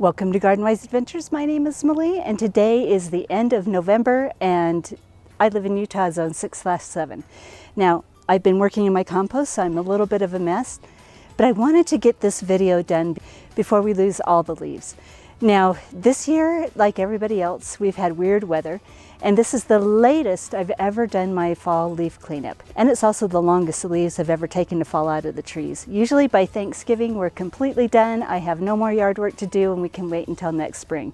Welcome to Garden Wise Adventures. My name is Millie, and today is the end of November, and I live in Utah, zone 6/7. Now, I've been working in my compost, so I'm a little bit of a mess, but I wanted to get this video done before we lose all the leaves. Now, this year, like everybody else, we've had weird weather, and this is the latest I've ever done my fall leaf cleanup. And it's also the longest the leaves have ever taken to fall out of the trees. Usually by Thanksgiving, we're completely done. I have no more yard work to do, and we can wait until next spring.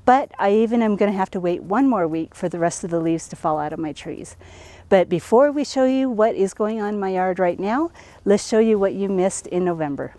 But I even am going to have to wait one more week for the rest of the leaves to fall out of my trees. But before we show you what is going on in my yard right now, let's show you what you missed in November.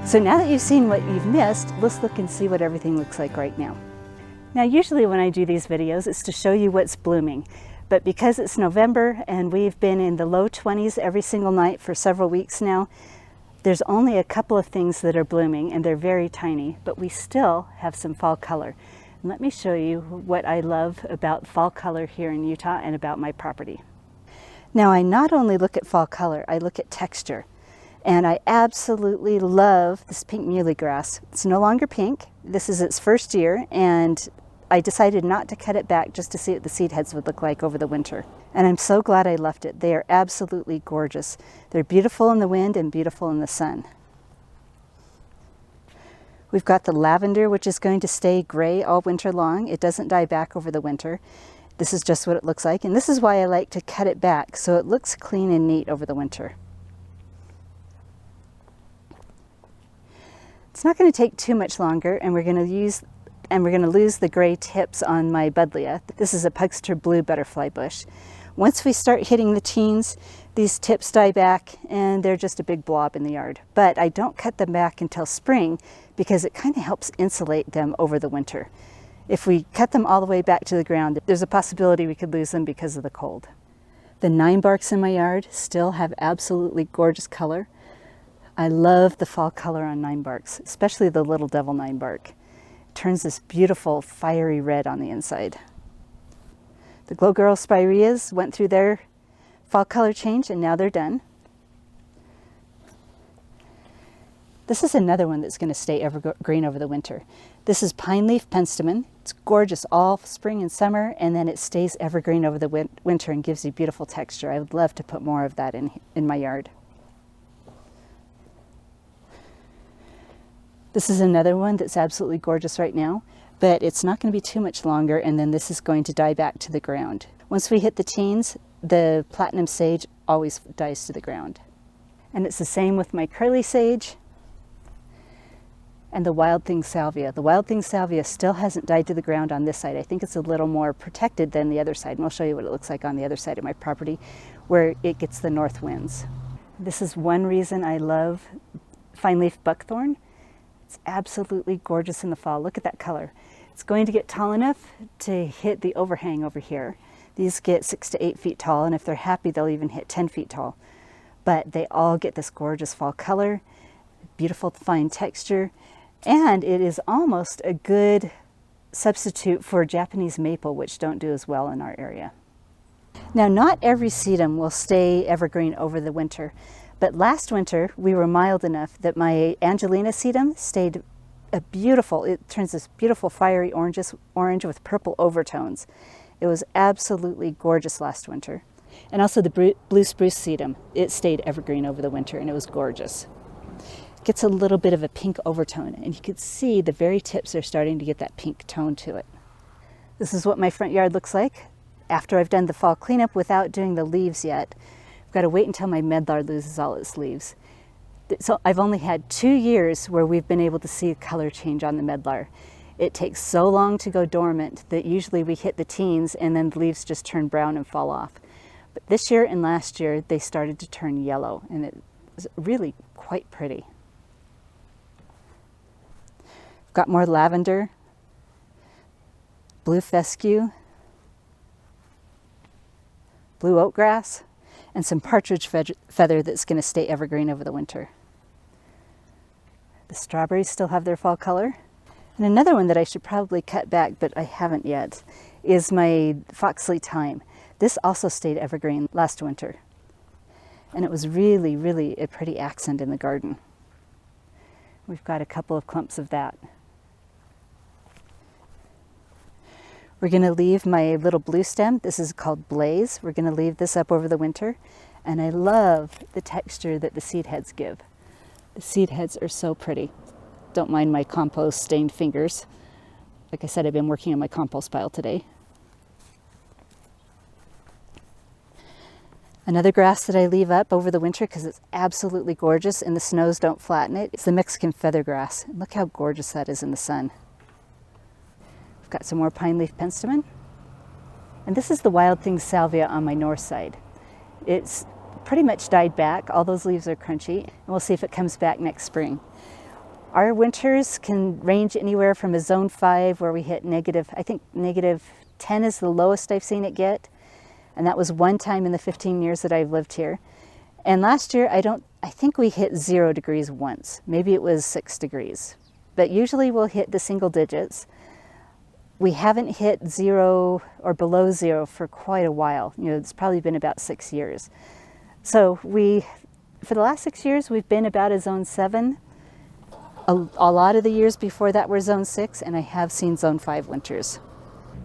So now that you've seen what you've missed, let's look and see what everything looks like right now. Now, usually when I do these videos, it's to show you what's blooming. But because it's November and we've been in the low 20s every single night for several weeks now, there's only a couple of things that are blooming, and they're very tiny, but we still have some fall color. And let me show you what I love about fall color here in Utah and about my property. Now I not only look at fall color, I look at texture. And I absolutely love this pink muhly grass. It's no longer pink. This is its first year, and I decided not to cut it back just to see what the seed heads would look like over the winter. And I'm so glad I left it. They are absolutely gorgeous. They're beautiful in the wind and beautiful in the sun. We've got the lavender, which is going to stay gray all winter long. It doesn't die back over the winter. This is just what it looks like, and this is why I like to cut it back so it looks clean and neat over the winter. It's not going to take too much longer, and we're going to lose the gray tips on my buddleia. This is a Pugster blue butterfly bush. Once we start hitting the teens, these tips die back and they're just a big blob in the yard. But I don't cut them back until spring because it kind of helps insulate them over the winter. If we cut them all the way back to the ground, there's a possibility we could lose them because of the cold. The 9-barks in my yard still have absolutely gorgeous color. I love the fall color on 9-barks, especially the little devil 9-bark. It turns this beautiful fiery red on the inside. The Glow Girl spireas went through their fall color change and now they're done. This is another one that's going to stay evergreen over the winter. This is pine leaf penstemon. It's gorgeous all spring and summer, and then it stays evergreen over the winter and gives you beautiful texture. I would love to put more of that in my yard. This is another one that's absolutely gorgeous right now, but it's not going to be too much longer, and then this is going to die back to the ground. Once we hit the teens, the platinum sage always dies to the ground. And it's the same with my curly sage and the wild thing salvia. The wild thing salvia still hasn't died to the ground on this side. I think it's a little more protected than the other side, and I'll show you what it looks like on the other side of my property where it gets the north winds. This is one reason I love fine leaf buckthorn. It's absolutely gorgeous in the fall. Look at that color. It's going to get tall enough to hit the overhang over here. These get 6 to 8 feet tall, and if they're happy, they'll even hit 10 feet tall. But they all get this gorgeous fall color, beautiful fine texture, and it is almost a good substitute for Japanese maple, which don't do as well in our area. Now, not every sedum will stay evergreen over the winter. But last winter, we were mild enough that my Angelina sedum stayed it turns this beautiful fiery orange with purple overtones. It was absolutely gorgeous last winter. And also the blue spruce sedum, it stayed evergreen over the winter and it was gorgeous. It gets a little bit of a pink overtone, and you can see the very tips are starting to get that pink tone to it. This is what my front yard looks like after I've done the fall cleanup without doing the leaves yet. Got to wait until my medlar loses all its leaves. So I've only had 2 years where we've been able to see color change on the medlar. It takes so long to go dormant that usually we hit the teens and then the leaves just turn brown and fall off. But this year and last year they started to turn yellow, and it was really quite pretty. I've got more lavender, blue fescue, blue oatgrass, and some partridge feather that's going to stay evergreen over the winter. The strawberries still have their fall color. And another one that I should probably cut back, but I haven't yet, is my foxley thyme. This also stayed evergreen last winter. And it was really, really a pretty accent in the garden. We've got a couple of clumps of that. We're going to leave my little blue stem. This is called Blaze. We're going to leave this up over the winter. And I love the texture that the seed heads give. The seed heads are so pretty. Don't mind my compost stained fingers. Like I said, I've been working on my compost pile today. Another grass that I leave up over the winter because it's absolutely gorgeous and the snows don't flatten it, it's the Mexican feathergrass. Look how gorgeous that is in the sun. I've got some more pine leaf penstemon. And this is the wild thing salvia on my north side. It's pretty much died back. All those leaves are crunchy, and we'll see if it comes back next spring. Our winters can range anywhere from a zone 5 where we hit I think negative 10 is the lowest I've seen it get. And that was one time in the 15 years that I've lived here. And last year, I think we hit 0 degrees once. Maybe it was 6 degrees. But usually we'll hit the single digits. we haven't hit 0 or below 0 for quite a while. You know, it's probably been about 6 years. So for the last 6 years, we've been about a zone 7. A lot of the years before that were zone 6, and I have seen zone 5 winters.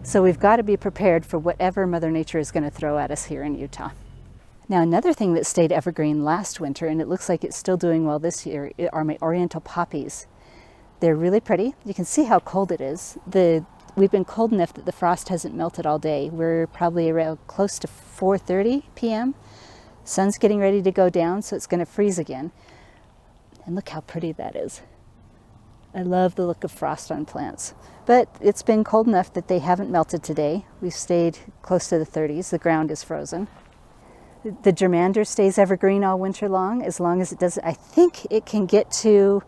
So we've got to be prepared for whatever Mother Nature is going to throw at us here in Utah. Now, another thing that stayed evergreen last winter, and it looks like it's still doing well this year, are my oriental poppies. They're really pretty. You can see how cold it is. We've been cold enough that the frost hasn't melted all day. We're probably around close to 4:30 p.m. Sun's getting ready to go down, so it's going to freeze again. And look how pretty that is. I love the look of frost on plants. But it's been cold enough that they haven't melted today. We've stayed close to the 30s. The ground is frozen. The germander stays evergreen all winter long as it doesn't. I think it can get to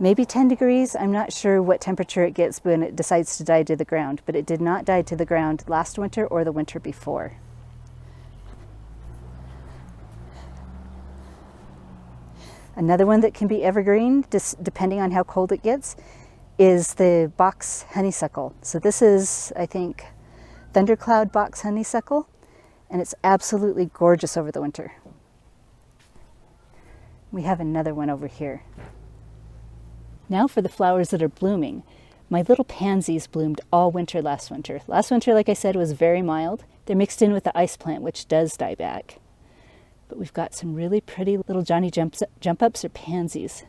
maybe 10 degrees. I'm not sure what temperature it gets when it decides to die to the ground, but it did not die to the ground last winter or the winter before. Another one that can be evergreen, depending on how cold it gets, is the box honeysuckle. So this is, I think, thundercloud box honeysuckle, and it's absolutely gorgeous over the winter. We have another one over here. Now for the flowers that are blooming. My little pansies bloomed all winter last winter. Last winter, like I said, was very mild. They're mixed in with the ice plant, which does die back. But we've got some really pretty little Johnny jump-ups or pansies.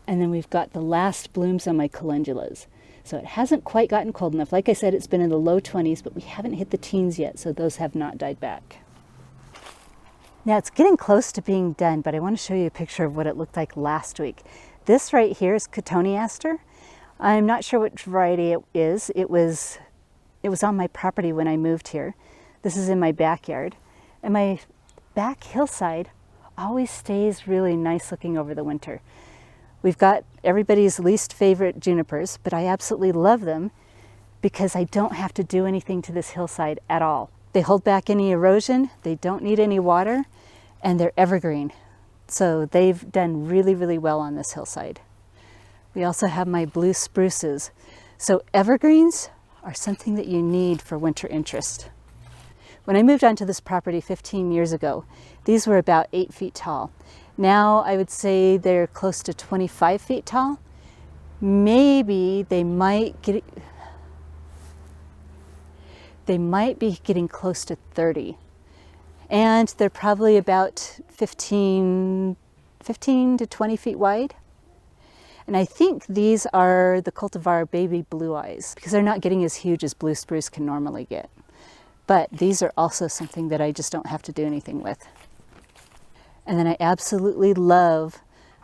And then we've got the last blooms on my calendulas. So it hasn't quite gotten cold enough. Like I said, it's been in the low 20s, but we haven't hit the teens yet, so those have not died back. Now it's getting close to being done, but I want to show you a picture of what it looked like last week. This right here is cotoneaster. I'm not sure which variety it is. It was on my property when I moved here. This is in my backyard. And my back hillside always stays really nice looking over the winter. We've got everybody's least favorite junipers, but I absolutely love them because I don't have to do anything to this hillside at all. They hold back any erosion, they don't need any water, and they're evergreen. So they've done really, really well on this hillside. We also have my blue spruces. So evergreens are something that you need for winter interest. When I moved onto this property 15 years ago, these were about 8 feet tall. Now I would say they're close to 25 feet tall. Maybe they might be getting close to 30. And they're probably about 15 to 20 feet wide. And I think these are the cultivar baby blue eyes because they're not getting as huge as blue spruce can normally get. But these are also something that I just don't have to do anything with. And then I absolutely love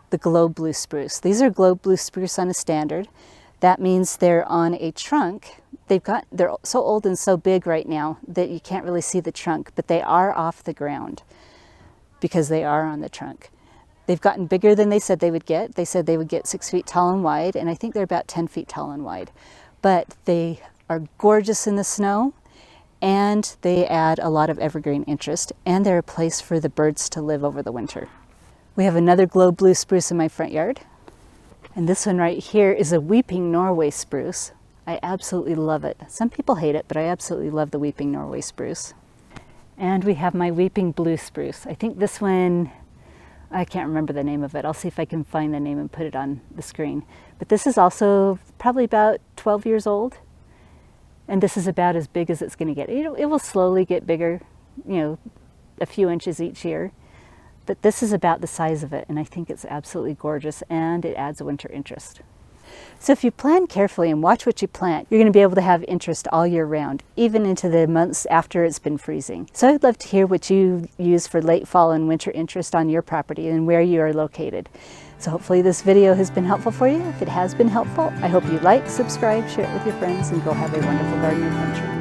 the globe blue spruce. These are globe blue spruce on a standard. That means they're on a trunk. They're so old and so big right now that you can't really see the trunk, but they are off the ground because they are on the trunk. They've gotten bigger than they said they would get. They said they would get 6 feet tall and wide, and I think they're about 10 feet tall and wide. But they are gorgeous in the snow, and they add a lot of evergreen interest, and they're a place for the birds to live over the winter. We have another globe blue spruce in my front yard, and this one right here is a weeping Norway spruce. I absolutely love it. Some people hate it, but I absolutely love the weeping Norway spruce. And we have my weeping blue spruce. I think this one, I can't remember the name of it. I'll see if I can find the name and put it on the screen. But this is also probably about 12 years old. And this is about as big as it's going to get. It will slowly get bigger, a few inches each year. But this is about the size of it, and I think it's absolutely gorgeous, and it adds a winter interest. So if you plan carefully and watch what you plant, you're going to be able to have interest all year round, even into the months after it's been freezing. So I'd love to hear what you use for late fall and winter interest on your property and where you are located. So hopefully this video has been helpful for you. If it has been helpful, I hope you like, subscribe, share it with your friends, and go have a wonderful garden adventure.